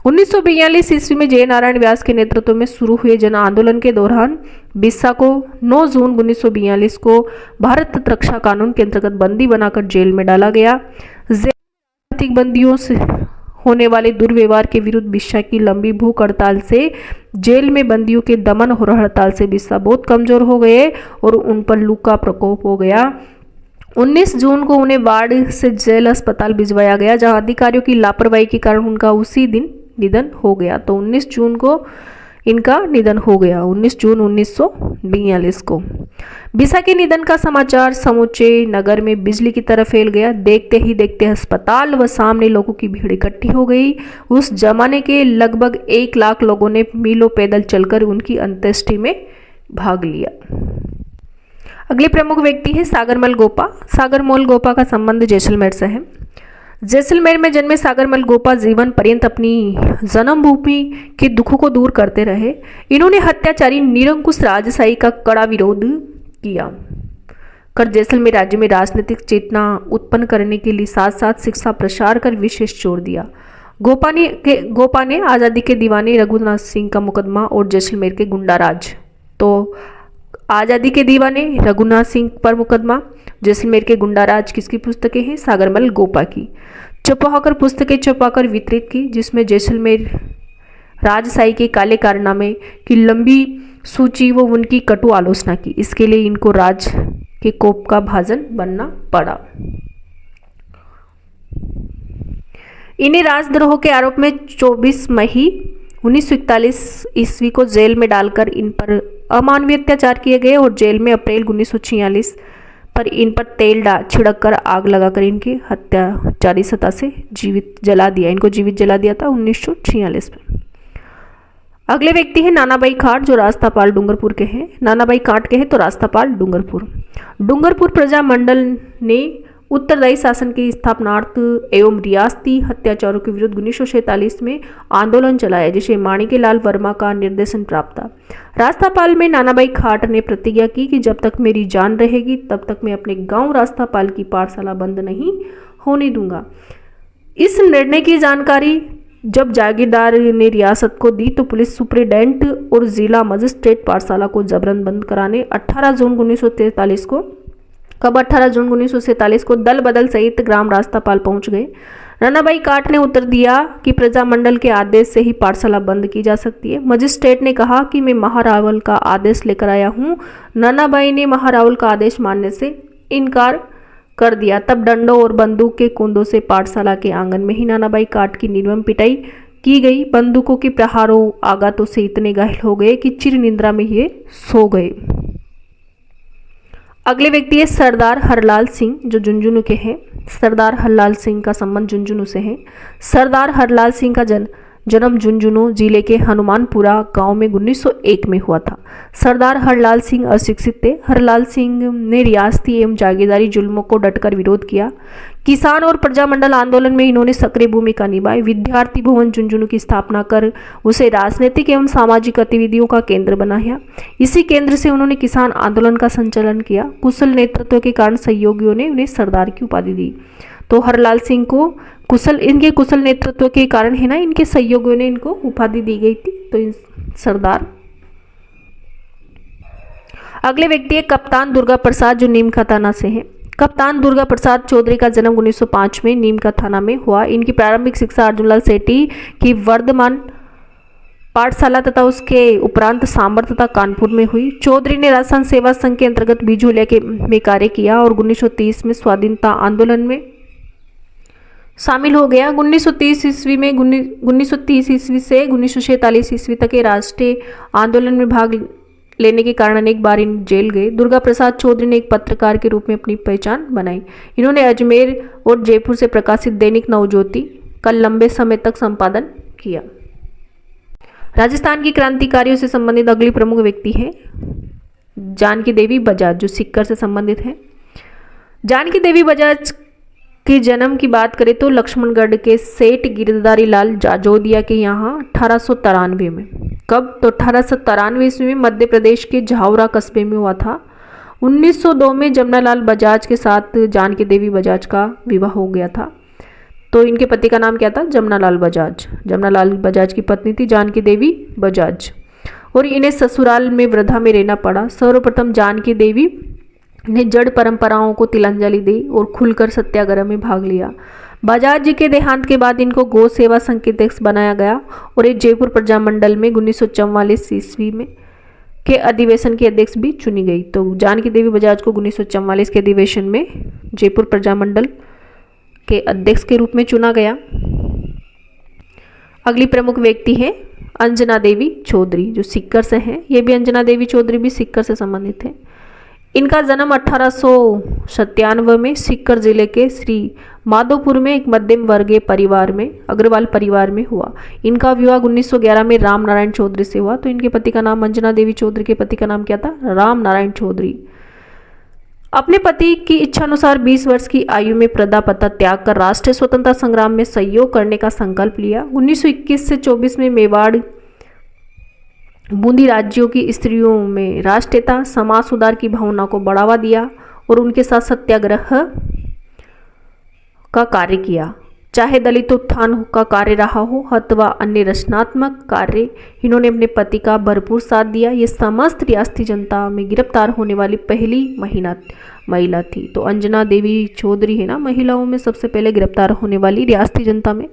1942 ईस्वी में जय नारायण व्यास के नेतृत्व में शुरू हुए जन आंदोलन के दौरान बिस्सा को 9 जून 1942 को भारत रक्षा कानून के अंतर्गत बंदी बनाकर जेल में डाला गया। जेल बंदियों से होने वाले दुर्व्यवहार के विरुद्ध बिस्सा की लंबी भूख हड़ताल से, जेल में बंदियों के दमन और हड़ताल से बिस्सा बहुत कमजोर हो गए और उन पर लू का प्रकोप हो गया। 19 जून को उन्हें वार्ड से जेल अस्पताल भिजवाया गया, जहां अधिकारियों की लापरवाही के कारण उनका उसी दिन निधन हो गया। तो 19 जून को इनका निधन हो गया, 19 जून 1942 को। बिस्सा के निधन का समाचार समूचे नगर में बिजली की तरह फैल गया। देखते ही देखते अस्पताल व सामने लोगों की भीड़ इकट्ठी हो गई। उस जमाने के लगभग 1 लाख लोगों ने मीलों पैदल चलकर उनकी अंत्येष्टि में भाग लिया। अगले प्रमुख व्यक्ति है सागरमल गोपा। सागरमल गोपा का संबंध जैसलमेर से है। जैसलमेर में जन्मे सागरमल गोपा जीवन पर्यंत अपनी जन्मभूमि के दुखों को दूर करते रहे। इन्होंने हत्याचारी निरंकुश राजशाही का कड़ा विरोध किया कर जैसलमेर राज्य में राजनीतिक चेतना उत्पन्न करने के लिए साथ साथ शिक्षा प्रसार कर विशेष जोर दिया। गोपा ने आज़ादी के दीवाने रघुनाथ सिंह का मुकदमा और जैसलमेर के गुंडाराज, तो आज़ादी के दीवाने रघुनाथ सिंह पर मुकदमा, जैसलमेर के गुंडाराज किसकी पुस्तकें हैं? सागरमल गोपा की। छुपाकर पुस्तकें छुपाकर वितरित की, जिसमें जैसलमेर राजशाही के काले कारनामे की लंबी सूची व उनकी कटु आलोचना की। इसके लिए इनको राज के कोप का भाजन बनना पड़ा। इन्हें राजद्रोह के आरोप में 24 मई 1941 ईस्वी को जेल में डालकर इन पर अमानवीय अत्याचार किए गए और जेल में अप्रैल 1946 पर इन पर तेल छिड़क कर आग लगाकर इनकी हत्याचारी सत्ता से जीवित जला दिया। इनको जीवित जला दिया था 1946 में। अगले व्यक्ति है नानाबाई खाट, जो रास्तापाल डूंगरपुर के हैं। नानाबाई खाट के हैं तो रास्तापाल डूंगरपुर प्रजा मंडल ने उत्तरदायी शासन की स्थापनार्थ एवं रियासती अत्याचारों के विरुद्ध 1947 में आंदोलन चलाया, जिसे माणिक्यलाल वर्मा का निर्देशन प्राप्त था। रास्तापाल में नानाबाई खाट ने प्रतिज्ञा की कि जब तक मेरी जान रहेगी तब तक मैं अपने गांव रास्तापाल की पाठशाला बंद नहीं होने दूंगा। इस निर्णय की जानकारी जब जागीरदार ने रियासत को दी तो पुलिस सुप्रिटेंडेंट और जिला मजिस्ट्रेट पाठशाला को जबरन बंद कराने 18 जून 1947 को दल बदल सहित ग्राम रास्तापाल पहुंच गए। नानाबाई काट ने उत्तर दिया कि प्रजामंडल के आदेश से ही पाठशाला बंद की जा सकती है। मजिस्ट्रेट ने कहा कि मैं महारावल का आदेश लेकर आया हूं। नानाबाई ने महारावल का आदेश मानने से इनकार कर दिया। तब डंडों और बंदूक के कुंदों से पाठशाला के आंगन में ही नानाबाई काट की निर्मम पिटाई की गई। बंदूकों के प्रहारों आघातों से इतने घायल हो गए कि चिर निद्रा में ये सो गए। अगले व्यक्ति है सरदार हरलाल सिंह, जो झुंझुनू के हैं। सरदार हरलाल सिंह का संबंध झुंझुनू से है। सरदार हरलाल सिंह का जन्म झुंझुनू जिले के हनुमानपुरा गांव में 1901 में हुआ था। सरदार हरलाल सिंह अशिक्षित थे। हरलाल सिंह ने रियासती एवं जागीरदारी जुल्मों को डटकर विरोध किया। किसान और प्रजामंडल आंदोलन में इन्होंने सक्रिय भूमिका निभाई। विद्यार्थी भवन झुंझुनू की स्थापना कर उसे राजनीतिक एवं सामाजिक गतिविधियों का केंद्र बनाया। इसी केंद्र से उन्होंने किसान आंदोलन का संचालन किया। कुशल नेतृत्व के कारण सहयोगियों ने उन्हें सरदार की उपाधि दी। तो हरलाल सिंह को इनके कुशल नेतृत्व के कारण है ना, इनके सहयोगियों ने इनको उपाधि दी गई थी, तो सरदार। अगले व्यक्ति है कप्तान दुर्गा प्रसाद, जो नीमका थाना से हैं। कप्तान दुर्गा प्रसाद चौधरी का जन्म 1905 में नीमका थाना में हुआ। इनकी प्रारंभिक शिक्षा अर्जुनलाल सेठी की वर्धमान पाठशाला तथा उसके उपरांत सांबर तथा कानपुर में हुई। चौधरी ने राजस्थान सेवा संघ के अंतर्गत बिजूलिया में कार्य किया और 1930 में स्वाधीनता आंदोलन में शामिल हो गया। 1930 ईस्वी से 1946 ईस्वी तक के राष्ट्रीय आंदोलन में भाग लेने के कारण अनेक बार इन जेल गए। दुर्गा प्रसाद चौधरी ने एक पत्रकार के रूप में अपनी पहचान बनाई। इन्होंने अजमेर और जयपुर से प्रकाशित दैनिक नवज्योति का लंबे समय तक संपादन किया। राजस्थान की क्रांतिकारियों से संबंधित अगली प्रमुख व्यक्ति है जानकी देवी बजाज, जो सिक्कर से संबंधित है। जानकी देवी बजाज के जन्म की बात करें तो लक्ष्मणगढ़ के सेठ गिरधारी लाल जाजोदिया के यहाँ 1893 में। कब? तो 1893 ईस्वी में मध्य प्रदेश के झावरा कस्बे में हुआ था। 1902 में जमनालाल बजाज के साथ जानकी देवी बजाज का विवाह हो गया था। तो इनके पति का नाम क्या था? जमनालाल बजाज। जमनालाल बजाज की पत्नी थी जानकी देवी बजाज और इन्हें ससुराल में वृद्धा में रहना पड़ा। सर्वप्रथम जानकी देवी ने जड़ परंपराओं को तिलांजलि दी और खुलकर सत्याग्रह में भाग लिया। बजाज जी के देहांत के बाद इनको गौ सेवा संघ के अध्यक्ष बनाया गया और एक जयपुर प्रजामंडल में 1944 ईस्वी में के अधिवेशन की अध्यक्ष भी चुनी गई। तो जानकी देवी बजाज को 1944 के अधिवेशन में जयपुर प्रजामंडल के अध्यक्ष के रूप में चुना गया। अगली प्रमुख व्यक्ति है अंजना देवी चौधरी, जो सिक्कर से हैं। ये भी अंजना देवी चौधरी भी सिक्कर से संबंधित है। इनका जन्म 1897 में सिक्कर जिले के श्री माधोपुर में एक मध्यम वर्गीय परिवार में अग्रवाल परिवार में हुआ। इनका विवाह 1911 में राम नारायण चौधरी से हुआ। तो इनके पति का नाम अंजना देवी चौधरी के पति का नाम क्या था? राम नारायण चौधरी। अपने पति की इच्छानुसार 20 वर्ष की आयु में प्रदापता त्याग कर राष्ट्रीय स्वतंत्रता संग्राम में सहयोग करने का संकल्प लिया। 1921 से 24 में मेवाड़ बूंदी राज्यों की स्त्रियों में राष्ट्रीयता समाज सुधार की भावना को बढ़ावा दिया और उनके साथ सत्याग्रह का कार्य किया। चाहे दलित उत्थान का कार्य रहा हो अथवा अन्य रचनात्मक कार्य, इन्होंने अपने पति का भरपूर साथ दिया। ये समस्त रियासती जनता में गिरफ्तार होने वाली पहली महिला थी। तो अंजना देवी चौधरी है ना, महिलाओं में सबसे पहले गिरफ्तार होने वाली, रियासती जनता में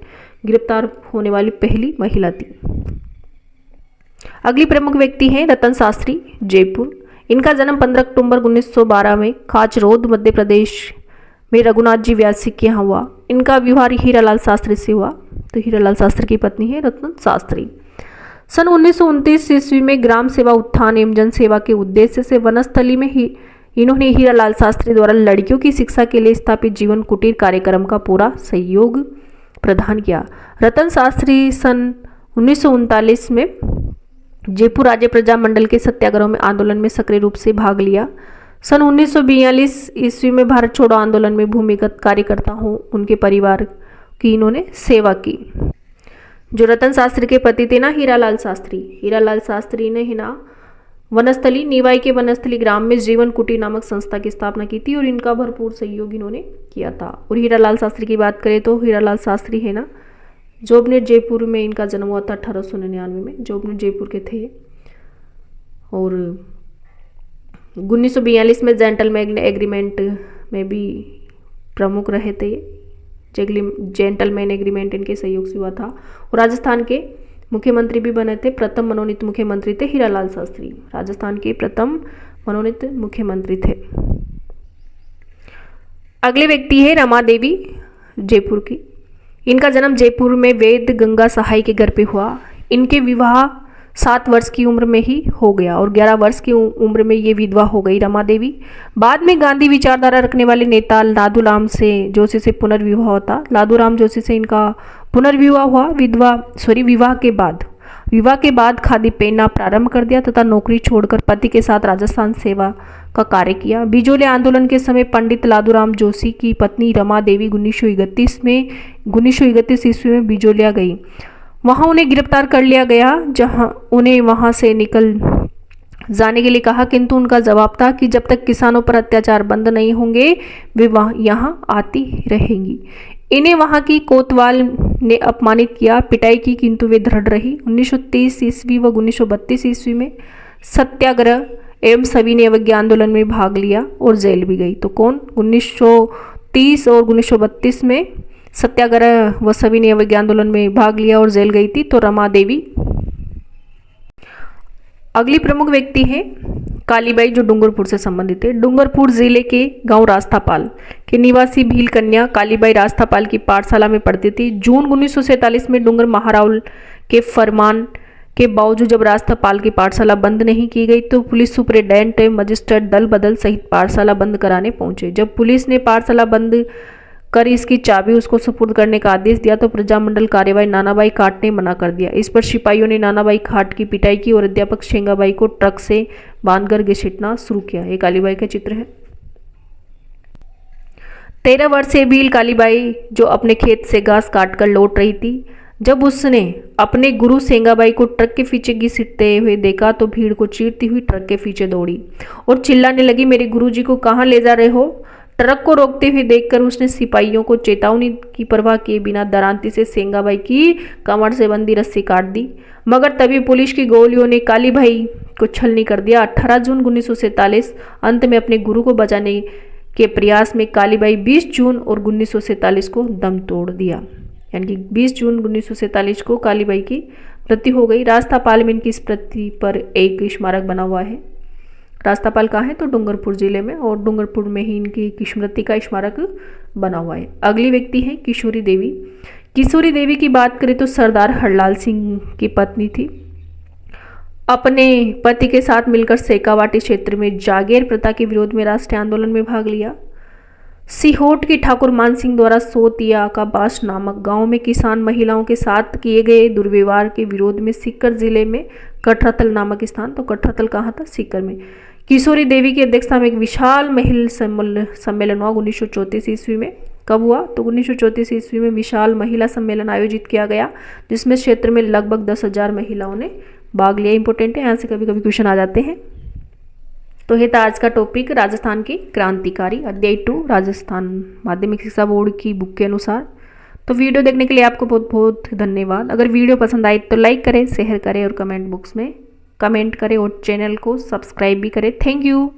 गिरफ्तार होने वाली पहली महिला थी। अगली प्रमुख व्यक्ति है रतन शास्त्री, जयपुर। इनका जन्म 15 अक्टूबर 1912 में खाचरोद मध्य प्रदेश में रघुनाथ जी व्यासी के यहाँ हुआ। इनका विवाह हीरालाल शास्त्री से हुआ। तो हीरालाल शास्त्री की पत्नी है रतन शास्त्री। सन 1929 ईस्वी में ग्राम सेवा उत्थान एवं जन सेवा के उद्देश्य से वनस्थली में ही इन्होंने हीरालाल शास्त्री द्वारा लड़कियों की शिक्षा के लिए स्थापित जीवन कुटीर कार्यक्रम का पूरा सहयोग प्रदान किया। रतन शास्त्री सन 1939 में जयपुर राज्य प्रजा मंडल के सत्याग्रह में आंदोलन में सक्रिय रूप से भाग लिया। सन 1942 ईस्वी में भारत छोड़ो आंदोलन में भूमिगत कार्यकर्ता हो उनके परिवार की इन्होंने सेवा की। जो रतन शास्त्री के पति थे ना, हीरालाल शास्त्री ने है ना वनस्थली निवाई के वनस्थली ग्राम में जीवन कुटीर नामक संस्था की स्थापना की थी और इनका भरपूर सहयोग इन्होंने किया था। और हीरालाल शास्त्री की बात करें तो हीरालाल शास्त्री है ना, जो अपने जयपुर में इनका जन्म हुआ था 1899 में, जो अपने जयपुर के थे। और 1942 में जेंटलमैन एग्रीमेंट में भी प्रमुख रहे थे। जेंटलमैन एग्रीमेंट इनके सहयोग से हुआ था। और राजस्थान के मुख्यमंत्री भी बने थे। प्रथम मनोनीत मुख्यमंत्री थे हीरालाल शास्त्री, राजस्थान के प्रथम मनोनीत मुख्यमंत्री थे। अगले व्यक्ति है रमा देवी, जयपुर की। इनका जन्म जयपुर में वेद गंगा सहाय के घर पे हुआ। इनके विवाह 7 वर्ष की उम्र में ही हो गया और 11 वर्ष की उम्र में ये विधवा हो गई रमा देवी। बाद में गांधी विचारधारा रखने वाले नेता लादूराम जोशी से पुनर्विवाह होता। लादूराम जोशी से इनका पुनर्विवाह हुआ। विवाह के बाद खादी पहनना प्रारंभ कर दिया तथा नौकरी छोड़कर पति के साथ राजस्थान सेवा का कार्य किया। बिजोलिया आंदोलन के समय पंडित लादूराम जोशी की पत्नी रमा देवी 1931 ईस्वी में बिजोलिया गई। वहां उन्हें गिरफ्तार कर लिया गया, जहां उन्हें वहां से निकल जाने के लिए कहा, किंतु उनका जवाब था कि जब तक किसानों पर अत्याचार बंद नहीं होंगे वे यहां आती रहेंगी। इन्हें वहां की कोतवाल ने अपमानित किया, पिटाई की, किंतु वे दृढ़ रही। 1930 ईस्वी व 1932 ईस्वी में सत्याग्रह एवं सविनय अवज्ञा आंदोलन में भाग लिया और जेल भी गई। तो कौन? 1930 और 1932 में सत्याग्रह व सविनय अवज्ञा आंदोलन में भाग लिया और जेल गई थी। तो रमा देवी। अगली प्रमुख व्यक्ति है कालीबाई, जो डूंगरपुर से संबंधित है। डूंगरपुर जिले के गांव रास्तापाल के निवासी भील कन्या कालीबाई रास्तापाल की पाठशाला में पढ़ती थी। जून 1947 में डूंगर महाराव के फरमान के बावजूद जब रास्तापाल की पाठशाला बंद नहीं की गई तो पुलिस सुपरिटेंडेंट मजिस्ट्रेट दल बदल सहित पाठशाला बंद कराने पहुंचे। जब पुलिस ने पाठशाला बंद कर इसकी चाबी उसको सुपुर्द करने का आदेश दिया तो प्रजामंडल कार्यवाही नानाबाई खाट ने मना कर दिया। इस पर सिपाहियों ने नानाबाई खाट की पिटाई की और अध्यापक शेंगाबाई को ट्रक से बांधकर घसीटना शुरू किया। ये कालीबाई का चित्र है। 13 वर्षीय भील कालीबाई जो अपने खेत से घास काटकर लौट रही थी, जब उसने अपने गुरु सेंगाबाई को ट्रक के पीछे घसीटते हुए देखा तो भीड़ को चीरती हुई ट्रक के पीछे दौड़ी और चिल्लाने लगी, मेरे गुरुजी को कहाँ ले जा रहे हो? ट्रक को रोकते हुए देखकर उसने सिपाहियों को चेतावनी की परवाह किए बिना दरांती से सेंगाबाई की कमर से बंधी रस्सी काट दी, मगर तभी पुलिस की गोलियों ने कालीबाई को छलनी कर दिया। 18 जून 1947 अंत में अपने गुरु को बचाने के प्रयास में कालीबाई 20 जून और 1947 को दम तोड़ दिया। यानी कि 20 जून 1947 को कालीबाई की मृत्यु हो गई। रास्तापाल में इनकी स्मृति पर एक स्मारक बना हुआ है। रास्तापाल कहाँ है? तो डूंगरपुर जिले में, और डूंगरपुर में ही इनकी स्मृति का स्मारक बना हुआ है। अगली व्यक्ति है किशोरी देवी। किशोरी देवी की बात करें तो सरदार हरलाल सिंह की पत्नी थी। अपने पति के साथ मिलकर सेकावाटी क्षेत्र में जागीर प्रथा के विरोध में राष्ट्रीय आंदोलन में भाग लिया। सीहोट की ठाकुर मान सिंह द्वारा सोतिया का बास नामक गांव में किसान महिलाओं के साथ किए गए दुर्व्यवहार के विरोध में सीकर जिले में कठरातल नामक स्थान, तो कठरातल कहाँ था? सीकर में, किशोरी देवी की अध्यक्षता में एक विशाल महिला सम्मेलन हुआ 1934 ईस्वी में। कब हुआ? तो 1934 ईस्वी में विशाल महिला सम्मेलन आयोजित किया गया, जिसमें क्षेत्र में लगभग 10,000 महिलाओं ने भाग लिया। इंपॉर्टेंट है, यहाँ से कभी कभी क्वेश्चन आ जाते हैं। तो ये था आज का टॉपिक, राजस्थान की क्रांतिकारी, अध्याय 2, राजस्थान माध्यमिक शिक्षा बोर्ड की बुक के अनुसार। तो वीडियो देखने के लिए आपको बहुत बहुत धन्यवाद। अगर वीडियो पसंद आई तो लाइक करें, शेयर करें और कमेंट बॉक्स में कमेंट करें और चैनल को सब्सक्राइब भी करें। Thank you.